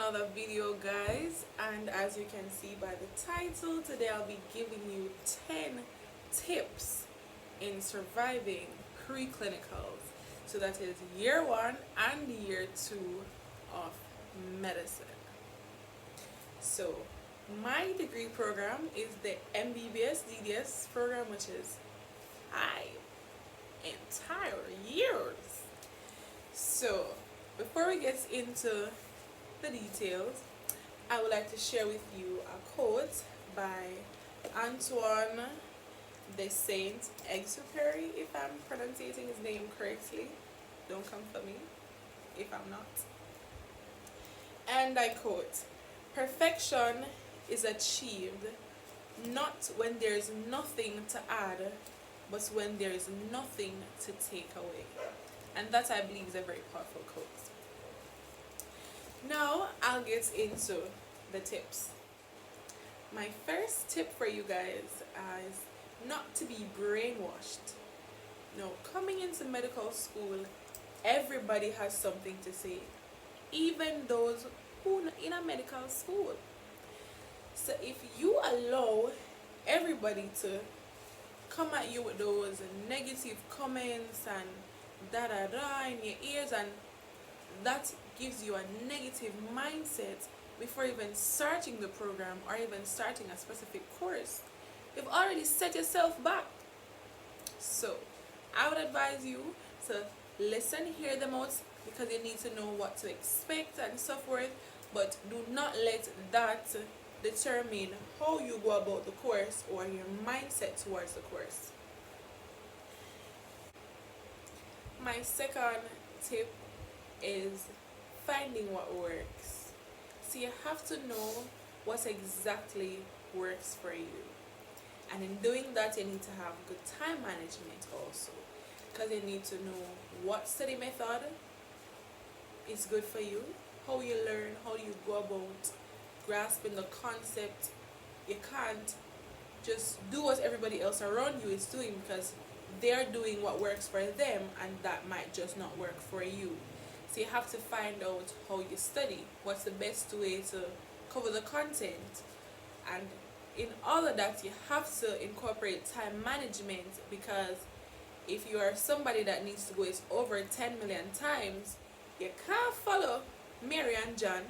another video, guys, and as you can see by the title, today I'll be giving you 10 tips in surviving pre-clinicals. So that is year 1 and year 2 of medicine. So my degree program is the MBBS DDS program, which is 5 entire years. So before we get into the details, I would like to share with you a quote by Antoine de Saint-Exupéry, if I'm pronouncing his name correctly. Don't come for me if I'm not. And I quote, "Perfection is achieved not when there is nothing to add, but when there is nothing to take away." And that, I believe, is a very powerful quote. Now I'll get into the tips. My first tip for you guys is not to be brainwashed. Now, coming into medical school, everybody has something to say, even those who are in a medical school. So if you allow everybody to come at you with those negative comments and da in your ears, and that gives you a negative mindset before even starting the program or even starting a specific course, you've already set yourself back. So I would advise you to listen, hear them out, because you need to know what to expect and so forth, but do not let that determine how you go about the course or your mindset towards the course. My second tip is finding what works. So you have to know what exactly works for you, and in doing that you need to have good time management also, because you need to know what study method is good for you, how you learn, how you go about grasping the concept. You can't just do what everybody else around you is doing, because they're doing what works for them and that might just not work for you. So you have to find out how you study, what's the best way to cover the content, and in all of that you have to incorporate time management, because if you are somebody that needs to go it over 10 million times, you can't follow Mary and John,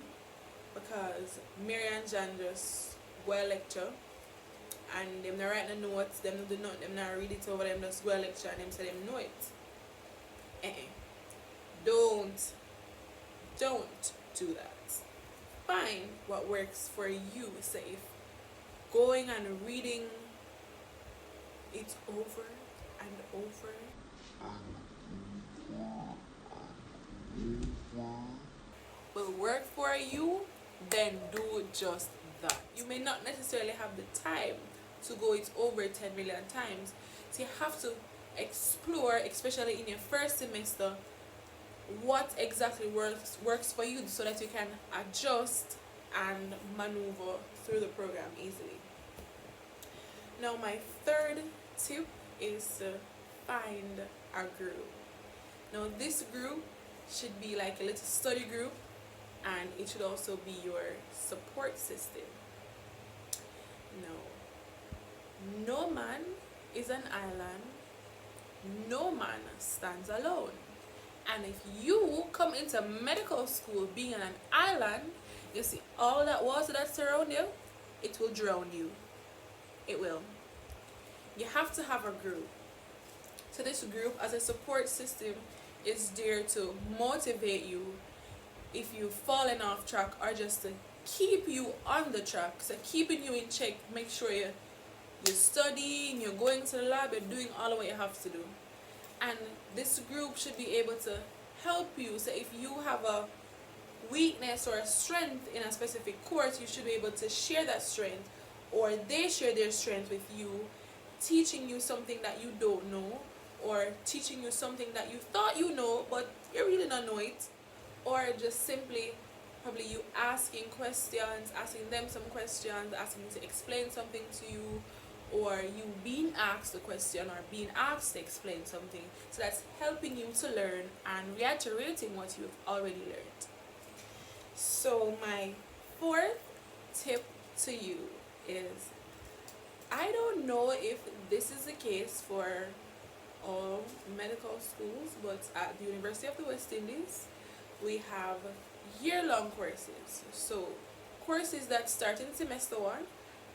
because Mary and John just go a lecture and them not write the notes, them not do nothing, them not read it over, them just go a lecture and them say them know it. Don't do that. Find what works for you. So if going and reading it over and over will work for you, then do just that. You may not necessarily have the time to go it over 10 million times, so you have to explore, especially in your first semester, what exactly works for you, so that you can adjust and maneuver through the program easily. Now my third tip is to find a group. Now this group should be like a little study group, and it should also be your support system. No man is an island, no man stands alone. And if you come into medical school being on an island, you see all that water that's around you, it will drown you. It will. You have to have a group. So this group, as a support system, is there to motivate you if you've fallen off track, or just to keep you on the track. So keeping you in check, make sure you're studying, you're going to the lab, you're doing all of what you have to do. And this group should be able to help you. So if you have a weakness or a strength in a specific course, you should be able to share that strength, or they share their strength with you, teaching you something that you don't know, or teaching you something that you thought you know but you really don't know it, or just simply probably you asking questions, asking them some questions, asking them to explain something to you, or you being asked a question or being asked to explain something. So that's helping you to learn and reiterating what you've already learned. So my fourth tip to you is, I don't know if this is the case for all medical schools, but at the University of the West Indies, we have year-long courses. So courses that start in semester 1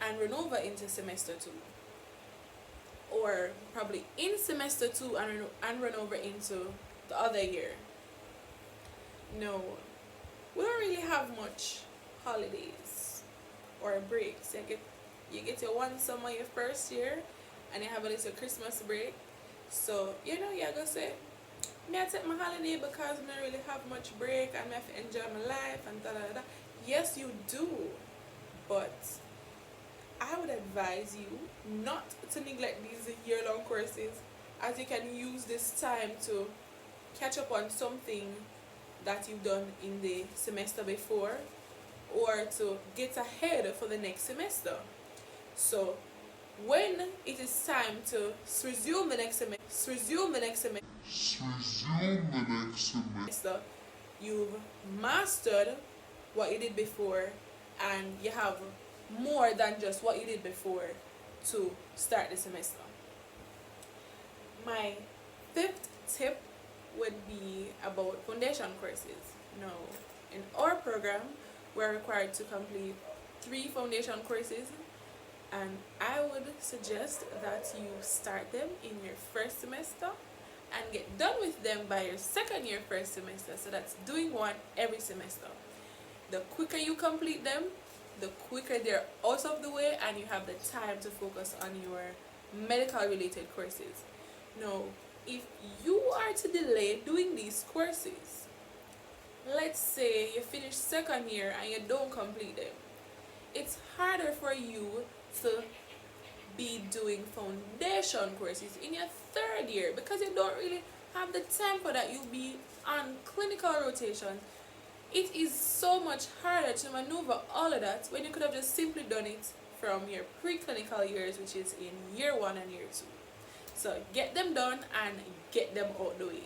and run over into semester 2, or probably in semester 2 and run over into the other year. No, we don't really have much holidays or breaks. You get your one summer your first year, and you have a little Christmas break. So you're gonna say, me I take my holiday because I don't really have much break and I have to enjoy my life and da da da. Yes, you do, but I would advise you not to neglect these year-long courses, as you can use this time to catch up on something that you've done in the semester before, or to get ahead for the next semester. So when it is time to resume the next semester, you've mastered what you did before, and you have more than just what you did before to start the semester. My fifth tip would be about foundation courses. Now, in our program, we're required to complete 3 foundation courses, and I would suggest that you start them in your first semester and get done with them by your second year first semester. So that's doing one every semester. The quicker you complete them, the quicker they're out of the way, and you have the time to focus on your medical related courses. Now, if you are to delay doing these courses, let's say you finish second year and you don't complete them, it's harder for you to be doing foundation courses in your third year, because you don't really have the time for that. You'll be on clinical rotation. It is so much harder to maneuver all of that when you could have just simply done it from your preclinical years, which is in year 1 and year 2. So get them done and get them out the way.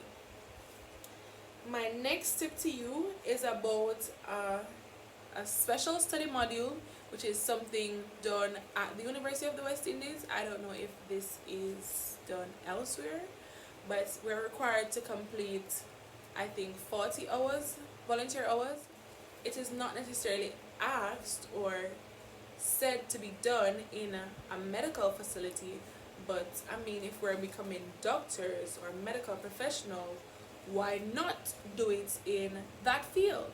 My next tip to you is about a special study module, which is something done at the University of the West Indies. I don't know if this is done elsewhere, but we're required to complete, I think, 40 hours, volunteer hours. It is not necessarily asked or said to be done in a medical facility, but I mean, if we're becoming doctors or medical professionals, why not do it in that field?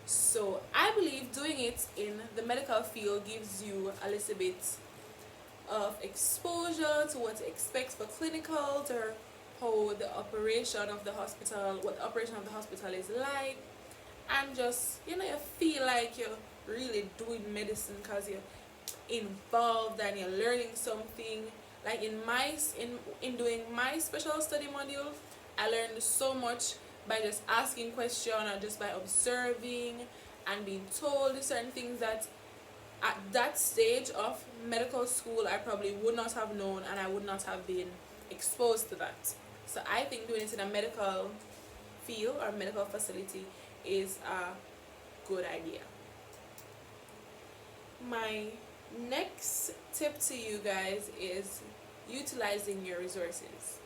So I believe doing it in the medical field gives you a little bit of exposure to what to expect for clinicals, or how the operation of the hospital, what the operation of the hospital is like, and just, you feel like you're really doing medicine because you're involved and you're learning something. Like in doing my special study module, I learned so much by just asking questions, or just by observing and being told certain things that at that stage of medical school I probably would not have known, and I would not have been exposed to that. So I think doing it in a medical field or medical facility is a good idea. My next tip to you guys is utilizing your resources.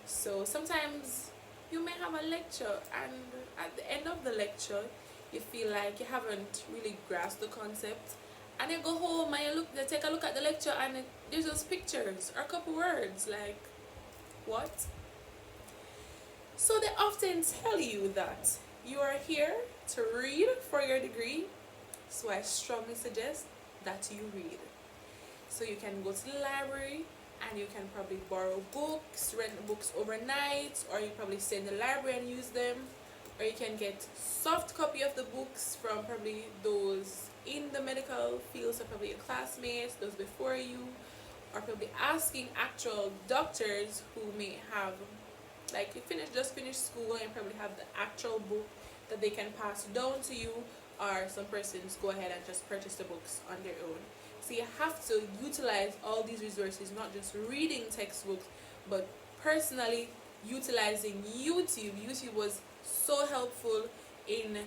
So sometimes you may have a lecture, and at the end of the lecture you feel like you haven't really grasped the concept, and you go home and you take a look at the lecture, and there's just pictures or a couple words, like, what? So they often tell you that you are here to read for your degree, so I strongly suggest that you read. So you can go to the library and you can probably borrow books, rent the books overnight, or you probably stay in the library and use them, or you can get soft copy of the books from probably those in the medical field, so probably your classmates, those before you, or probably asking actual doctors who may have, like, you just finished school and probably have the actual book that they can pass down to you, or some persons go ahead and just purchase the books on their own. So you have to utilize all these resources, not just reading textbooks, but personally utilizing YouTube. YouTube was so helpful in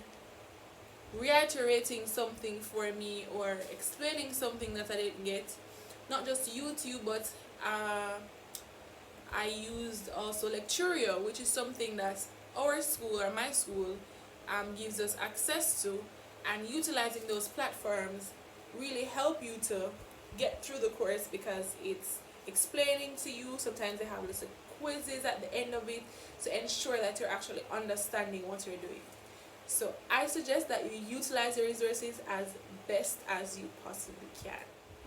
reiterating something for me or explaining something that I didn't get. Not just YouTube, but I used also Lecturio, which is something that our school or my school gives us access to, and utilizing those platforms really help you to get through the course because it's explaining to you. Sometimes they have little quizzes at the end of it to ensure that you're actually understanding what you're doing. So I suggest that you utilize your resources as best as you possibly can.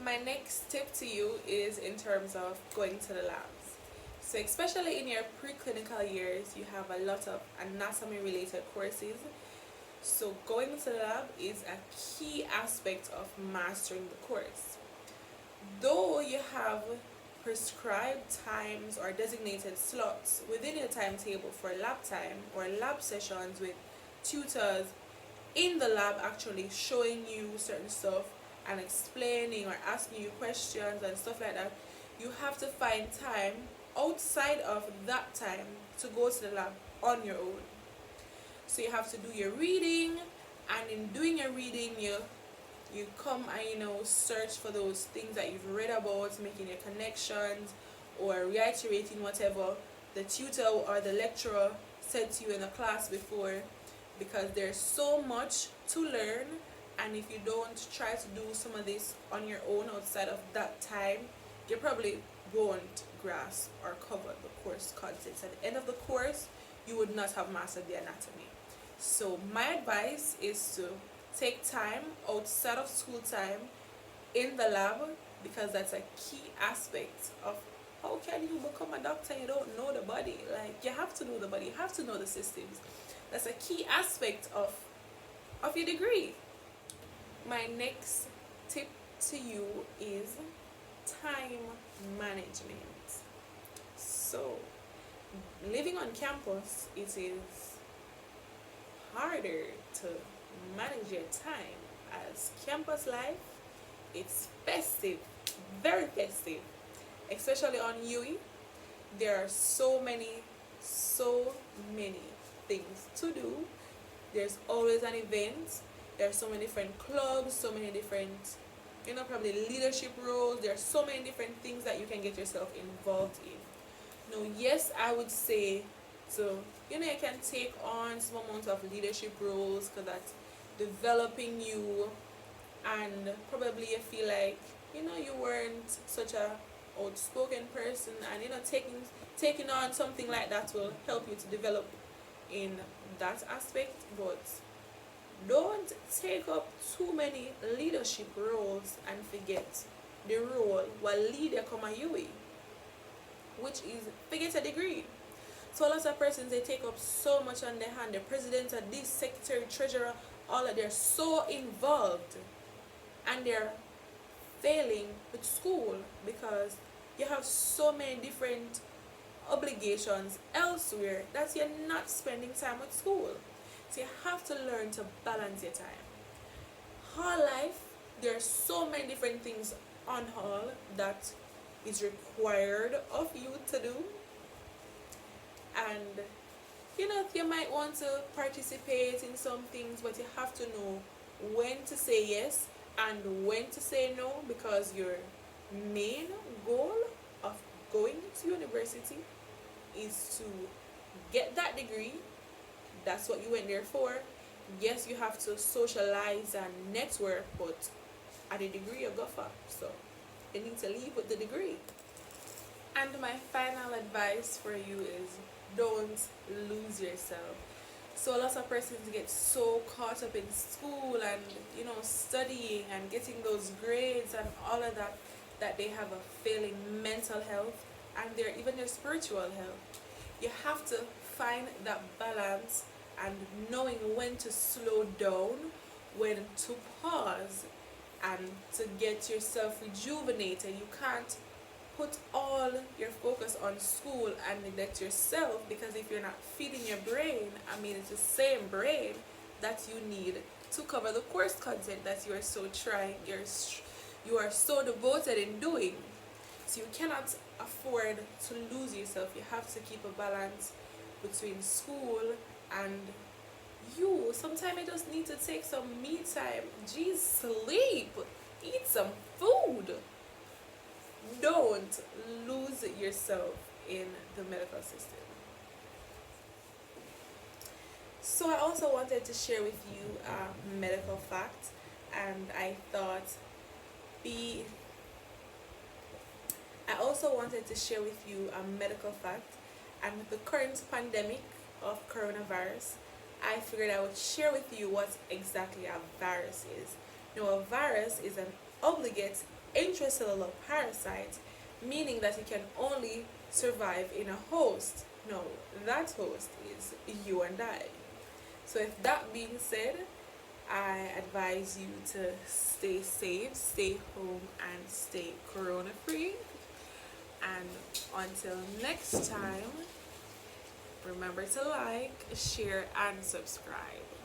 My next tip to you is in terms of going to the labs. So especially in your preclinical years, you have a lot of anatomy related courses. So going to the lab is a key aspect of mastering the course. Though you have prescribed times or designated slots within your timetable for lab time or lab sessions with tutors in the lab actually showing you certain stuff and explaining or asking you questions and stuff like that, you have to find time outside of that time to go to the lab on your own. So you have to do your reading, and in doing your reading you come and search for those things that you've read about, making your connections or reiterating whatever the tutor or the lecturer said to you in the class before, because there's so much to learn, and if you don't try to do some of this on your own outside of that time, you probably won't grasp or cover the course contents. At the end of the course, you would not have mastered the anatomy. So my advice is to take time outside of school time in the lab, because that's a key aspect of how can you become a doctor and you don't know the body. Like, you have to know the body, you have to know the systems. That's a key aspect of your degree. My next tip to you is time management. So living on campus, it is harder to manage your time, as campus life, it's festive, very festive, especially on UE. There are so many things to do. There's always an event. There are so many different clubs, so many different probably leadership roles. There are so many different things that you can get yourself involved in. Now, yes, I would say, so you can take on some amount of leadership roles because that's developing you, and probably you feel like you weren't such a outspoken person, and taking on something like that will help you to develop in that aspect. But don't take up too many leadership roles and forget the role while leader come a UE, which is forget a degree. So a lot of persons, they take up so much on their hand. The president of this secretary, treasurer, all of, they're so involved, and they're failing with school because you have so many different obligations elsewhere that you're not spending time with school. So you have to learn to balance your time. Hall life, there are so many different things on hall that is required of you to do, and you might want to participate in some things, but you have to know when to say yes and when to say no, because your main goal of going to university is to get that degree. That's what you went there for. Yes, you have to socialize and network, but at a degree you go for. So you need to leave with the degree. And my final advice for you is don't lose yourself. So a lot of persons get so caught up in school and studying and getting those grades and all of that, that they have a failing mental health and even their spiritual health. You have to find that balance and knowing when to slow down, when to pause, and to get yourself rejuvenated. You can't put all your focus on school and neglect yourself, because if you're not feeding your brain, it's the same brain that you need to cover the course content that you are so you are so devoted in doing. So you cannot afford to lose yourself. You have to keep a balance between school and You sometimes you just need to take some me time. Geez, sleep. Eat some food. Don't lose yourself in the medical system. So I also wanted to share with you a medical fact, and be I also wanted to share with you a medical fact, and with the current pandemic of coronavirus, I figured I would share with you what exactly a virus is. Now, a virus is an obligate intracellular parasite, meaning that it can only survive in a host. No, that host is you and I. So, if that being said, I advise you to stay safe, stay home, and stay corona free. And until next time, remember to like, share, and subscribe.